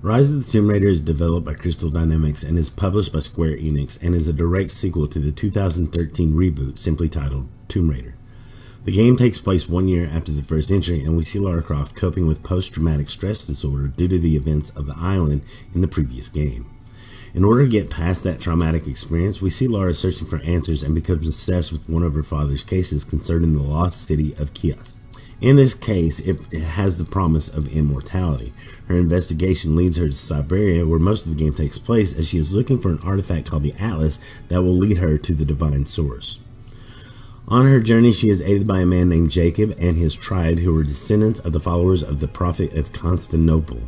Rise of the Tomb Raider is developed by Crystal Dynamics and is published by Square Enix and is a direct sequel to the 2013 reboot simply titled Tomb Raider. The game takes place 1 year after the first entry, and we see Lara Croft coping with post-traumatic stress disorder due to the events of the island in the previous game. In order to get past that traumatic experience, we see Lara searching for answers and becomes obsessed with one of her father's cases concerning the lost city of Chios. In this case, it has the promise of immortality. Her investigation leads her to Siberia, where most of the game takes place, as she is looking for an artifact called the Atlas that will lead her to the divine source. On her journey, she is aided by a man named Jacob and his tribe, who are descendants of the followers of the Prophet of Constantinople.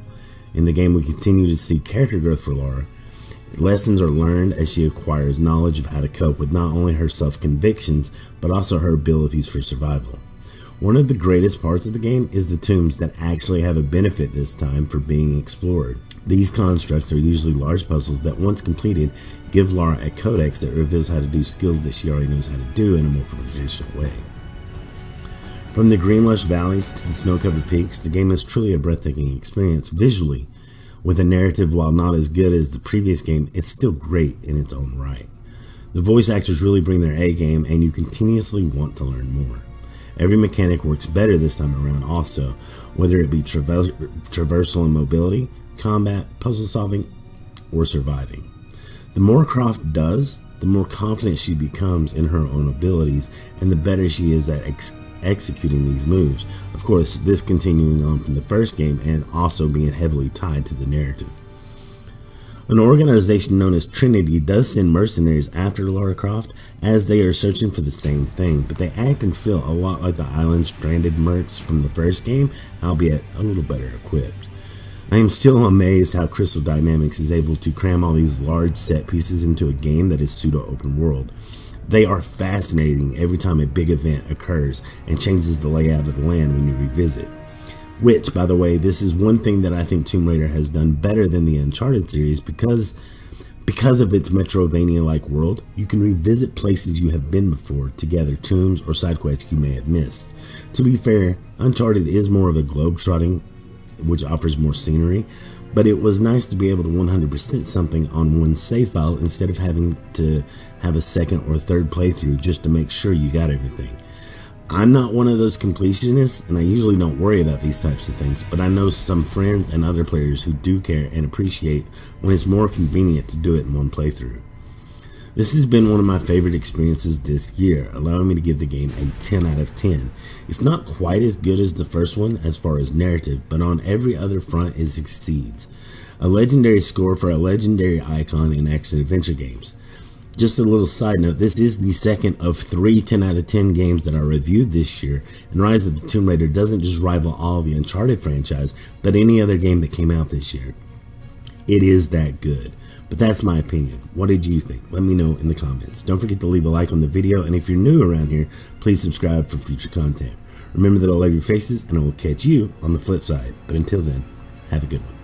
In the game, we continue to see character growth for Lara. Lessons are learned as she acquires knowledge of how to cope with not only her self-convictions, but also her abilities for survival. One of the greatest parts of the game is the tombs that actually have a benefit this time for being explored. These constructs are usually large puzzles that, once completed, give Lara a codex that reveals how to do skills that she already knows how to do in a more proficient way. From the green lush valleys to the snow-covered peaks, the game is truly a breathtaking experience visually. With a narrative, while not as good as the previous game, it's still great in its own right. The voice actors really bring their A game, and you continuously want to learn more. Every mechanic works better this time around also, whether it be traversal and mobility, combat, puzzle solving, or surviving. The more Croft does, the more confident she becomes in her own abilities, and the better she is at executing these moves. Of course, this continuing on from the first game and also being heavily tied to the narrative. An organization known as Trinity does send mercenaries after Lara Croft as they are searching for the same thing, but they act and feel a lot like the island stranded mercs from the first game, albeit a little better equipped. I am still amazed how Crystal Dynamics is able to cram all these large set pieces into a game that is pseudo-open world. They are fascinating every time a big event occurs and changes the layout of the land when you revisit. Which, by the way, this is one thing that I think Tomb Raider has done better than the Uncharted series because of its Metroidvania-like world. You can revisit places you have been before to gather tombs or side quests you may have missed. To be fair, Uncharted is more of a globe-trotting, which offers more scenery, but it was nice to be able to 100% something on one save file instead of having to have a second or third playthrough just to make sure you got everything. I'm not one of those completionists, and I usually don't worry about these types of things, but I know some friends and other players who do care and appreciate when it's more convenient to do it in one playthrough. This has been one of my favorite experiences this year, allowing me to give the game a 10 out of 10. It's not quite as good as the first one as far as narrative, but on every other front it succeeds. A legendary score for a legendary icon in action-adventure games. Just a little side note, this is the second of 3 10 out of 10 games that I reviewed this year, and Rise of the Tomb Raider doesn't just rival all the Uncharted franchise, but any other game that came out this year. It is that good. But that's my opinion. What did you think? Let me know in the comments. Don't forget to leave a like on the video, and if you're new around here, please subscribe for future content. Remember that I love your faces, and I will catch you on the flip side. But until then, have a good one.